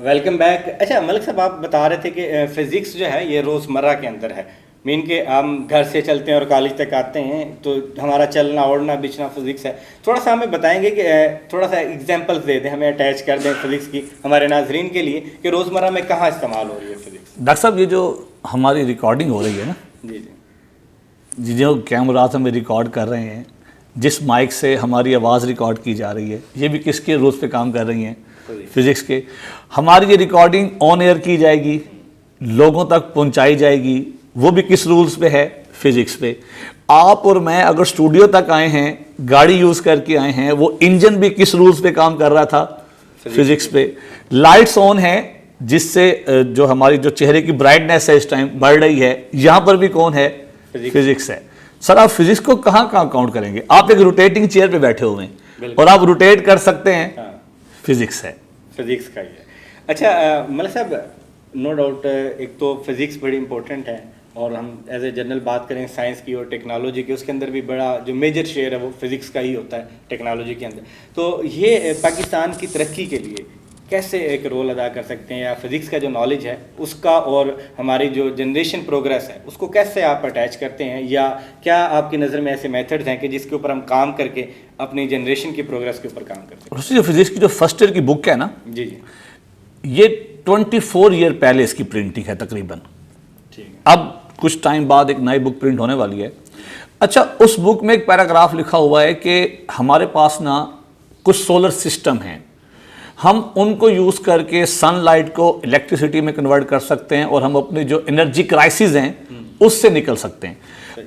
Welcome back. اچھا ملک صاحب، آپ بتا رہے تھے کہ فزکس جو ہے یہ روزمرہ کے اندر ہے. مین کہ ہم گھر سے چلتے ہیں اور کالج تک آتے ہیں تو ہمارا چلنا اوڑنا بچنا فزکس ہے. تھوڑا سا ہمیں بتائیں گے کہ تھوڑا سا ایگزامپلس دے دیں، ہمیں اٹیچ کر دیں فزکس کی ہمارے ناظرین کے لیے کہ روزمرہ میں کہاں استعمال ہو رہی ہے فزکس. ڈاکٹر صاحب، یہ جو ہماری ریکارڈنگ ہو رہی ہے نا، جی جو کیمرات ہمیں ریکارڈ کر رہے ہیں، جس مائک سے ہماری آواز ریکارڈ کی جا رہی ہے، یہ بھی کس کے رولز پہ کام کر رہی ہیں؟ فزکس کے. ہماری یہ ریکارڈنگ آن ایئر کی جائے گی، لوگوں تک پہنچائی جائے گی، وہ بھی کس رولز پہ ہے؟ فزکس پہ. آپ اور میں اگر اسٹوڈیو تک آئے ہیں، گاڑی یوز کر کے آئے ہیں، وہ انجن بھی کس رولز پہ کام کر رہا تھا؟ فزکس پہ. لائٹس آن ہیں جس سے جو ہماری جو چہرے کی برائٹنیس ہے اس ٹائم بڑھ رہی ہے، یہاں پر بھی کون ہے؟ فزکس ہے. سر آپ فزکس کو کہاں کاؤنٹ کریں گے؟ آپ ایک روٹیٹنگ چیئر پہ بیٹھے ہوئے ہیں اور آپ روٹیٹ کر سکتے ہیں، فزکس ہے. فزکس کا ہی ہے. اچھا ملک صاحب، نو ڈاؤٹ ایک تو فزکس بڑی امپورٹنٹ ہے، اور ہم ایز اے جنرل بات کریں سائنس کی اور ٹیکنالوجی کی، اس کے اندر بھی بڑا جو میجر شیئر ہے وہ فزکس کا ہی ہوتا ہے ٹیکنالوجی کے اندر. تو یہ پاکستان کی ترقی کے لیے کیسے ایک رول ادا کر سکتے ہیں، یا فزکس کا جو نالج ہے اس کا اور ہماری جو جنریشن پروگریس ہے اس کو کیسے آپ اٹیچ کرتے ہیں، یا کیا آپ کی نظر میں ایسے میتھڈز ہیں کہ جس کے اوپر ہم کام کر کے اپنی جنریشن کی پروگریس کے اوپر کام کرتے ہیں؟ جو فزکس کی جو فرسٹ ایئر کی بک ہے نا، جی یہ 24 ایئر پہلے اس کی پرنٹنگ ہے تقریباً. اب کچھ ٹائم بعد ایک نئی بک پرنٹ ہونے والی ہے. اچھا، اس بک میں ایک پیراگراف لکھا ہوا ہے کہ ہمارے پاس نا کچھ سولر سسٹم ہیں، ہم ان کو یوز کر کے سن لائٹ کو الیکٹریسٹی میں کنورٹ کر سکتے ہیں، اور ہم اپنے جو انرجی کرائسز ہیں اس سے نکل سکتے ہیں.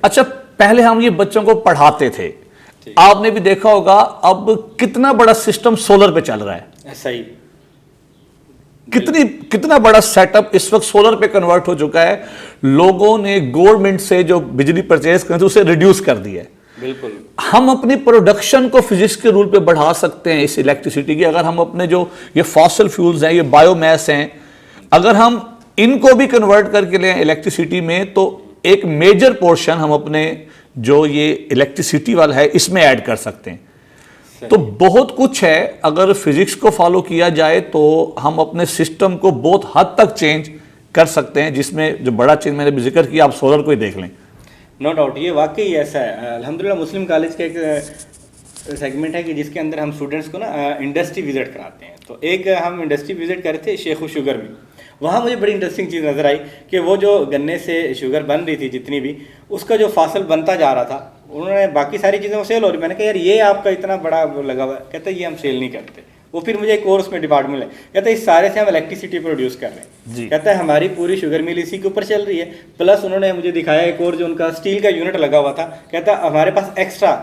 اچھا، پہلے ہم یہ بچوں کو پڑھاتے تھے، آپ نے بھی دیکھا ہوگا اب کتنا بڑا سسٹم سولر پہ چل رہا ہے. صحیح. کتنا بڑا سیٹ اپ اس وقت سولر پہ کنورٹ ہو چکا ہے. لوگوں نے گورنمنٹ سے جو بجلی پرچیز کرتے اسے ریڈیوس کر دیا ہے. بالکل. ہم اپنی پروڈکشن کو فزکس کے رول پہ بڑھا سکتے ہیں اس الیکٹریسٹی کی. اگر ہم اپنے جو یہ فاسل فیولز ہیں، یہ بایو میس ہیں، اگر ہم ان کو بھی کنورٹ کر کے لیں الیکٹریسٹی میں، تو ایک میجر پورشن ہم اپنے جو یہ الیکٹریسٹی والا ہے اس میں ایڈ کر سکتے ہیں. تو بہت کچھ ہے. اگر فزکس کو فالو کیا جائے تو ہم اپنے سسٹم کو بہت حد تک چینج کر سکتے ہیں، جس میں جو بڑا چینج میں نے بھی ذکر کیا، آپ سولر کو ہی دیکھ لیں. نو ڈاؤٹ یہ واقعی ایسا ہے. الحمدللہ مسلم کالج کا ایک سیگمنٹ ہے کہ جس کے اندر ہم اسٹوڈنٹس کو نا انڈسٹری وزٹ کراتے ہیں. تو ایک ہم انڈسٹری وزٹ کر رہے تھے شیخ و شوگر میں. وہاں مجھے بڑی انٹرسٹنگ چیز نظر آئی کہ وہ جو گنے سے شوگر بن رہی تھی جتنی بھی، اس کا جو فاصل بنتا جا رہا تھا، انہوں نے باقی ساری چیزیں وہ سیل ہو رہی. میں نے کہا یار یہ آپ کا اتنا بڑا وہ لگا ہوا ہے. کہتا ہے یہ ہم سیل نہیں کرتے. وہ پھر مجھے ایک اور اس میں ڈپارٹمنٹ ہے، کہتا ہے اس سارے سے ہم الیکٹریسٹی پروڈیوس کر رہے ہیں. کہتا ہے ہماری پوری شوگر مل اسی کے اوپر چل رہی ہے. پلس انہوں نے مجھے دکھایا ایک اور جو ان کا اسٹیل کا یونٹ لگا ہوا تھا. کہتا ہے ہمارے پاس ایکسٹرا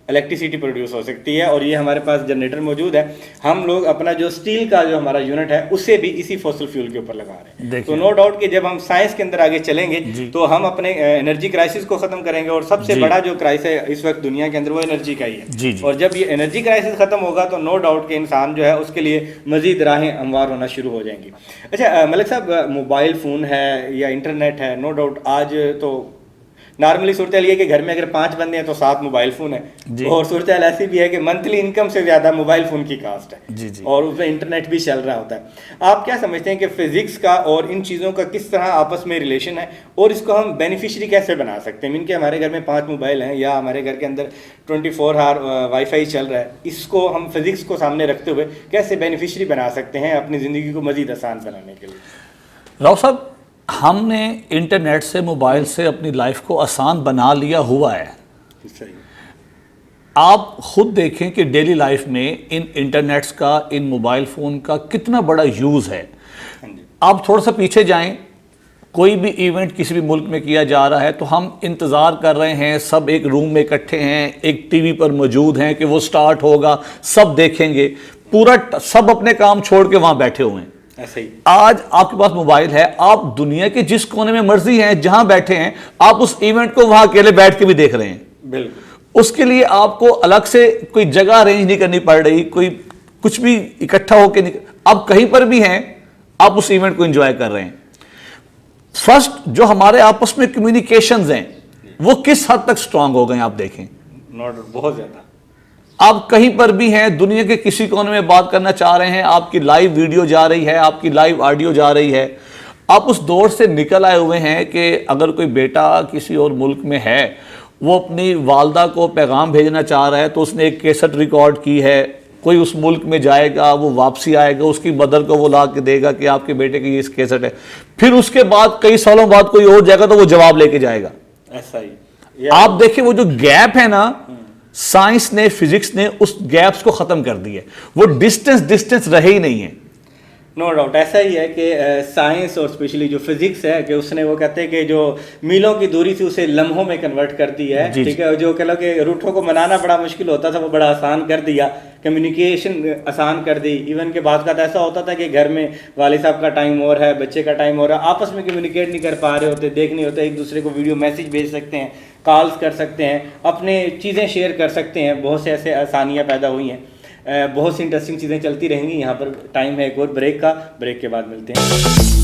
الیکٹریسٹی پروڈیوس ہو سکتی ہے، اور یہ ہمارے پاس جنریٹر موجود ہے. ہم لوگ اپنا جو اسٹیل کا جو ہمارا یونٹ ہے اسے بھی اسی فوسل فیول کے اوپر لگا رہے ہیں. تو نو ڈاؤٹ کہ جب ہم سائنس کے اندر آگے چلیں گے تو ہم اپنے انرجی کرائسس کو ختم کریں گے. اور سب سے بڑا جو کرائسس ہے اس وقت دنیا کے اندر وہ انرجی کا ہی ہے. اور جب یہ انرجی کرائسس ختم ہوگا تو نو ڈاؤٹ کہ انسان جو ہے اس کے لیے مزید راہیں ہموار ہونا شروع ہو جائیں گی. اچھا ملک صاحب، موبائل فون ہے یا انٹرنیٹ ہے، نو ڈاؤٹ آج تو نارملی صورتحال یہ ہے کہ گھر میں اگر 5 بندے ہیں تو 7 موبائل فون ہیں. اور صورتحال ایسی بھی ہے کہ منتھلی انکم سے زیادہ موبائل فون کی کاسٹ ہے، اور اس میں انٹرنیٹ بھی چل رہا ہوتا ہے. آپ کیا سمجھتے ہیں کہ فزکس کا اور ان چیزوں کا کس طرح آپس میں ریلیشن ہے، اور اس کو ہم بینیفیشری کیسے بنا سکتے ہیں؟ مین کہ ہمارے گھر میں 5 موبائل ہیں، یا ہمارے گھر کے اندر 24 آور وائی فائی چل رہا ہے. اس کو ہم فزکس کو سامنے رکھتے ہوئے کیسے بینیفیشری بنا سکتے ہیں اپنی زندگی کو مزید آسان بنانے کے لیے؟ راؤ صاحب، ہم نے انٹرنیٹ سے، موبائل سے اپنی لائف کو آسان بنا لیا ہوا ہے. آپ خود دیکھیں کہ ڈیلی لائف میں ان انٹرنیٹس کا، ان موبائل فون کا کتنا بڑا یوز ہے. آپ تھوڑا سا پیچھے جائیں، کوئی بھی ایونٹ کسی بھی ملک میں کیا جا رہا ہے تو ہم انتظار کر رہے ہیں، سب ایک روم میں اکٹھے ہیں، ایک ٹی وی پر موجود ہیں کہ وہ سٹارٹ ہوگا، سب دیکھیں گے، پورا سب اپنے کام چھوڑ کے وہاں بیٹھے ہوئے ہیں. آج آپ کے پاس موبائل ہے، آپ دنیا کے جس کونے میں مرضی ہیں، جہاں بیٹھے ہیں، آپ اس ایونٹ کو وہاں اکیلے بیٹھ کے بھی دیکھ رہے ہیں. بالکل. اس کے لیے آپ کو الگ سے کوئی جگہ ارینج نہیں کرنی پڑ رہی، کوئی کچھ بھی اکٹھا ہو کے نہیں، آپ کہیں پر بھی ہیں، آپ اس ایونٹ کو انجوائے کر رہے ہیں. فرسٹ جو ہمارے آپس میں کمیونیکیشنز ہیں وہ کس حد تک سٹرانگ ہو گئے ہیں آپ دیکھیں. بہت زیادہ. آپ کہیں پر بھی ہیں, دنیا کے کسی کونے میں بات کرنا چاہ رہے ہیں, آپ کی لائیو ویڈیو جا رہی ہے, آپ کی لائیو آڈیو جا رہی ہے. آپ اس دور سے نکل آئے ہوئے ہیں کہ اگر کوئی بیٹا کسی اور ملک میں ہے, وہ اپنی والدہ کو پیغام بھیجنا چاہ رہا ہے تو اس نے ایک کیسٹ ریکارڈ کی ہے, کوئی اس ملک میں جائے گا, وہ واپسی آئے گا, اس کی مدر کو وہ لا کے دے گا کہ آپ کے بیٹے کی یہ کیسٹ ہے. پھر اس کے بعد کئی سالوں بعد کوئی اور جائے گا تو وہ جواب لے کے جائے گا. ایسا ہی آپ دیکھیں وہ جو گیپ ہے نا, سائنس نے, فزکس نے اس گیپس کو ختم کر دی ہے. وہ ڈسٹنس رہے ہی نہیں ہے. نو ڈاؤٹ ایسا ہی ہے کہ سائنس اور اسپیشلی جو فزکس ہے کہ اس نے وہ کہتے ہیں کہ جو میلوں کی دوری تھی اسے لمحوں میں کنورٹ کر دی ہے. ٹھیک ہے, جو کہ لوگ روٹوں کو منانا بڑا مشکل ہوتا تھا وہ بڑا آسان کر دیا, کمیونیکیشن آسان کر دی. ایون کہ بعض کا ایسا ہوتا تھا کہ گھر میں والد صاحب کا ٹائم اور ہے, بچے کا ٹائم اور ہے, آپس میں کمیونیکیٹ نہیں کر پا رہے ہوتے, دیکھ نہیں ہوتے, ایک دوسرے کو ویڈیو میسج بھیج سکتے ہیں, کالز کر سکتے ہیں, اپنے چیزیں شیئر کر سکتے ہیں. بہت سے ایسے آسانیاں پیدا ہوئی ہیں. بہت سی انٹرسٹنگ چیزیں چلتی رہیں گی. یہاں پر ٹائم ہے ایک اور بریک کا, بریک کے بعد ملتے ہیں.